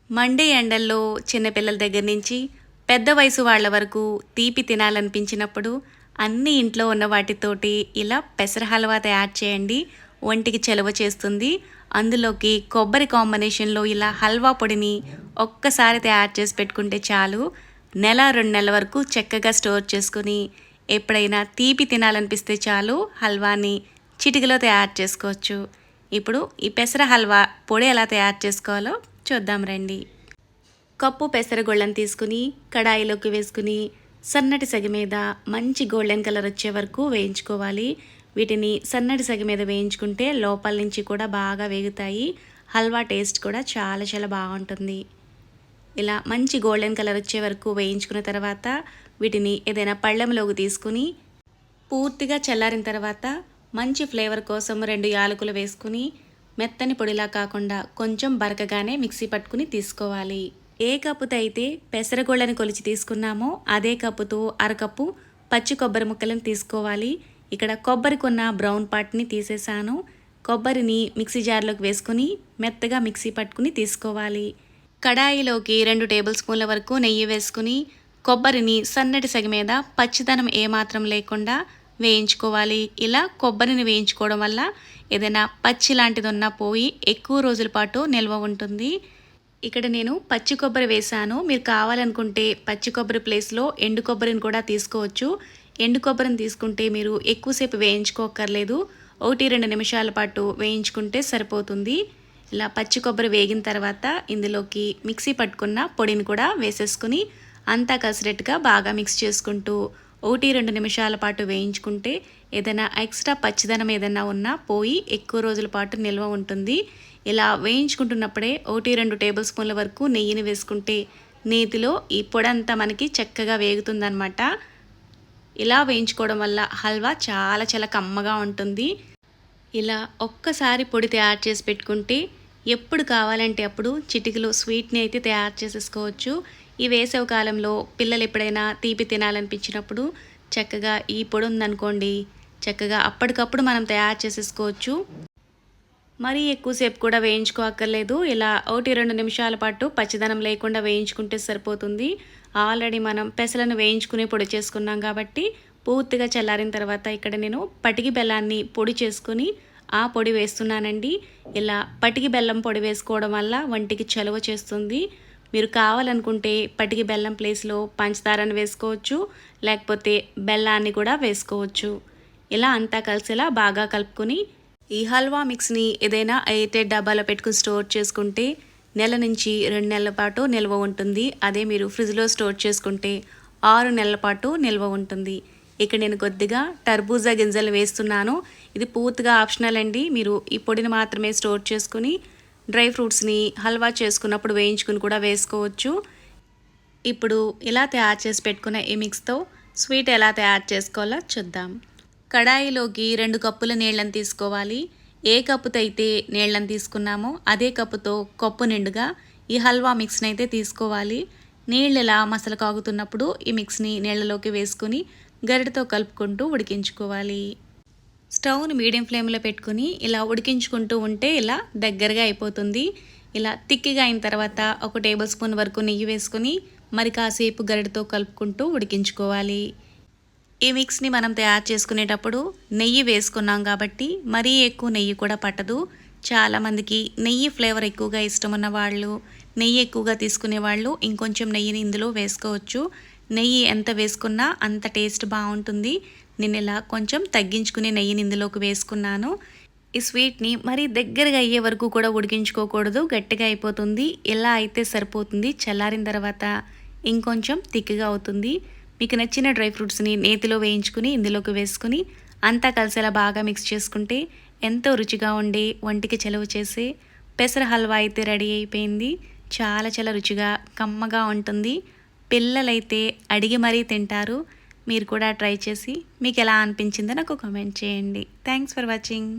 Monday ఎండల్లో చిన్నపిల్లల దగ్గర నుంచి పెద్ద వయసు వాళ్ళ వరకు తీపి తినాలనిపించినప్పుడు అన్ని ఇంట్లో ఉన్న వాటితోటి ఇలా పెసర హల్వా తయారు చేయండి. ఒంటికి చలువ చేస్తుంది. అందులోకి కొబ్బరి కాంబినేషన్లో ఇలా హల్వా పొడిని ఒక్కసారి తయారు చేసి పెట్టుకుంటే చాలు. నెల 2 నెలల వరకు చక్కగా స్టోర్ చేసుకుని ఎప్పుడైనా తీపి తినాలనిపిస్తే చాలు హల్వాని చిటికలో తయారు చేసుకోవచ్చు. ఇప్పుడు ఈ పెసర హల్వా పొడి ఎలా తయారు చేసుకోవాలో చూద్దాం రండి. కప్పు పెసరగొళ్ళని తీసుకుని కడాయిలోకి వేసుకుని సన్నటి సెగ మీద మంచి గోల్డెన్ కలర్ వచ్చే వరకు వేయించుకోవాలి. వీటిని సన్నటి సెగ మీద వేయించుకుంటే లోపల నుంచి కూడా బాగా వేగుతాయి. హల్వా టేస్ట్ కూడా చాలా చాలా బాగుంటుంది. ఇలా మంచి గోల్డెన్ కలర్ వచ్చే వరకు వేయించుకున్న తర్వాత వీటిని ఏదైనా పళ్ళెంలోకి తీసుకుని పూర్తిగా చల్లారిన తర్వాత మంచి ఫ్లేవర్ కోసం 2 యాలకులు వేసుకుని మెత్తని పొడిలా కాకుండా కొంచెం బరకగానే మిక్సీ పట్టుకుని తీసుకోవాలి. ఏ కప్పుతో అయితే పెసరగోళ్ళని కొలిచి తీసుకున్నామో అదే కప్పుతో అరకప్పు పచ్చి కొబ్బరి ముక్కలను తీసుకోవాలి. ఇక్కడ కొబ్బరికి ఉన్న బ్రౌన్ పార్ట్ని తీసేసాను. కొబ్బరిని మిక్సీ జార్లోకి వేసుకుని మెత్తగా మిక్సీ పట్టుకుని తీసుకోవాలి. కడాయిలోకి 2 టేబుల్ స్పూన్ల వరకు నెయ్యి వేసుకుని కొబ్బరిని సన్నటి సెగ మీద పచ్చిదనం ఏమాత్రం లేకుండా వేయించుకోవాలి. ఇలా కొబ్బరిని వేయించుకోవడం వల్ల ఏదైనా పచ్చి లాంటిది ఉన్నా పోయి ఎక్కువ రోజుల పాటు నిల్వ ఉంటుంది. ఇక్కడ నేను పచ్చి కొబ్బరి వేసాను. మీరు కావాలనుకుంటే పచ్చి కొబ్బరి ప్లేస్లో ఎండు కొబ్బరిని కూడా తీసుకోవచ్చు. ఎండు కొబ్బరిని తీసుకుంటే మీరు ఎక్కువసేపు వేయించుకోకర్లేదు. 1-2 నిమిషాల పాటు వేయించుకుంటే సరిపోతుంది. ఇలా పచ్చి కొబ్బరి వేగిన తర్వాత ఇందులోకి మిక్సీ పట్టుకున్న పొడిని కూడా వేసేసుకుని అంతా కలిసినట్టుగా బాగా మిక్స్ చేసుకుంటూ 1-2 నిమిషాల పాటు వేయించుకుంటే ఏదైనా ఎక్స్ట్రా పచ్చిదనం ఏదైనా ఉన్నా పోయి ఎక్కువ రోజుల పాటు నిల్వ ఉంటుంది. ఇలా వేయించుకుంటున్నప్పుడే 1-2 టేబుల్ స్పూన్ల వరకు నెయ్యిని వేసుకుంటే నేతిలో ఈ పొడంతా మనకి చక్కగా వేగుతుందన్నమాట. ఇలా వేయించుకోవడం వల్ల హల్వా చాలా చాలా కమ్మగా ఉంటుంది. ఇలా ఒక్కసారి పొడి తయారు చేసి పెట్టుకుంటే ఎప్పుడు కావాలంటే అప్పుడు చిటికలో స్వీట్ని అయితే తయారు చేసేసుకోవచ్చు. ఈ వేసవి కాలంలో పిల్లలు ఎప్పుడైనా తీపి తినాలనిపించినప్పుడు చక్కగా ఈ పొడి ఉందనుకోండి, చక్కగా అప్పటికప్పుడు మనం తయారు చేసేసుకోవచ్చు. మరీ ఎక్కువసేపు కూడా వేయించుకోక్కర్లేదు. ఇలా 1-2 నిమిషాల పాటు పచ్చిదనం లేకుండా వేయించుకుంటే సరిపోతుంది. ఆల్రెడీ మనం పెసలను వేయించుకుని పొడి చేసుకున్నాం కాబట్టి పూర్తిగా చల్లారిన తర్వాత ఇక్కడ నేను పటికి బెల్లాన్ని పొడి చేసుకుని ఆ పొడి వేస్తున్నానండి. ఇలా పటికి బెల్లం పొడి వేసుకోవడం వల్ల వంటికి చలువ చేస్తుంది. మీరు కావాలనుకుంటే పటికి బెల్లం ప్లేస్లో పంచదారని వేసుకోవచ్చు, లేకపోతే బెల్లాన్ని కూడా వేసుకోవచ్చు. ఇలా అంతా కలిసేలా బాగా కలుపుకొని ఈ హల్వా మిక్స్ని ఏదైనా ఎయిర్టైట్ డబ్బాలో పెట్టుకుని స్టోర్ చేసుకుంటే నెల నుంచి 2 నెలల పాటు నిల్వ ఉంటుంది. అదే మీరు ఫ్రిడ్జ్లో స్టోర్ చేసుకుంటే 6 నెలల పాటు నిల్వ ఉంటుంది. ఇక్కడ నేను కొద్దిగా టర్బూజా గింజలు వేస్తున్నాను. ఇది పూర్తిగా ఆప్షనల్ అండి. మీరు ఈ పొడిని మాత్రమే స్టోర్ చేసుకుని డ్రై ఫ్రూట్స్ని హల్వా చేసుకున్నప్పుడు వేయించుకుని కూడా వేసుకోవచ్చు. ఇప్పుడు ఇలా తయారు చేసి పెట్టుకున్న ఈ మిక్స్తో స్వీట్ ఎలా తయారు చేసుకోవాలో చూద్దాం. కడాయిలోకి 2 కప్పుల నీళ్ళని తీసుకోవాలి. ఏ కప్పుతో అయితే నీళ్ళని తీసుకున్నామో అదే కప్పుతో కప్పు నిండుగా ఈ హల్వా మిక్స్ని అయితే తీసుకోవాలి. నీళ్ళు ఇలా మసలు కాగుతున్నప్పుడు ఈ మిక్స్ని నీళ్ళలోకి వేసుకుని గరిటతో కలుపుకుంటూ ఉడికించుకోవాలి. స్టవ్ని మీడియం ఫ్లేమ్లో పెట్టుకుని ఇలా ఉడికించుకుంటూ ఉంటే ఇలా దగ్గరగా అయిపోతుంది. ఇలా తిక్కిగా అయిన తర్వాత 1 టేబుల్ స్పూన్ వరకు నెయ్యి వేసుకుని మరి కాసేపు గరిటతో కలుపుకుంటూ ఉడికించుకోవాలి. ఈ మిక్స్ని మనం తయారు చేసుకునేటప్పుడు నెయ్యి వేసుకున్నాం కాబట్టి మరీ ఎక్కువ నెయ్యి కూడా పట్టదు. చాలామందికి నెయ్యి ఫ్లేవర్ ఎక్కువగా ఇష్టం ఉన్న వాళ్ళు, నెయ్యి ఎక్కువగా తీసుకునే వాళ్ళు ఇంకొంచెం నెయ్యిని ఇందులో వేసుకోవచ్చు. నెయ్యి ఎంత వేసుకున్నా అంత టేస్ట్ బాగుంటుంది. నేను ఇలా కొంచెం తగ్గించుకునే నెయ్యిని ఇందులోకి వేసుకున్నాను. ఈ స్వీట్ని మరీ దగ్గరగా అయ్యే వరకు కూడా ఉడికించుకోకూడదు, గట్టిగా అయిపోతుంది. ఇలా అయితే సరిపోతుంది. చల్లారిన తర్వాత ఇంకొంచెం థిక్గా అవుతుంది. మీకు నచ్చిన డ్రై ఫ్రూట్స్ని నేతిలో వేయించుకుని ఇందులోకి వేసుకుని అంతా కలిసేలా బాగా మిక్స్ చేసుకుంటే ఎంతో రుచిగా ఉండే వంటికి చలువ చేసే పెసర హల్వా అయితే రెడీ అయిపోయింది. చాలా చాలా రుచిగా కమ్మగా ఉంటుంది. పిల్లలైతే అడిగి మరీ తింటారు. మీరు కూడా ట్రై చేసి మీకు ఎలా అనిపించిందో నాకు కామెంట్ చేయండి. Thanks for watching.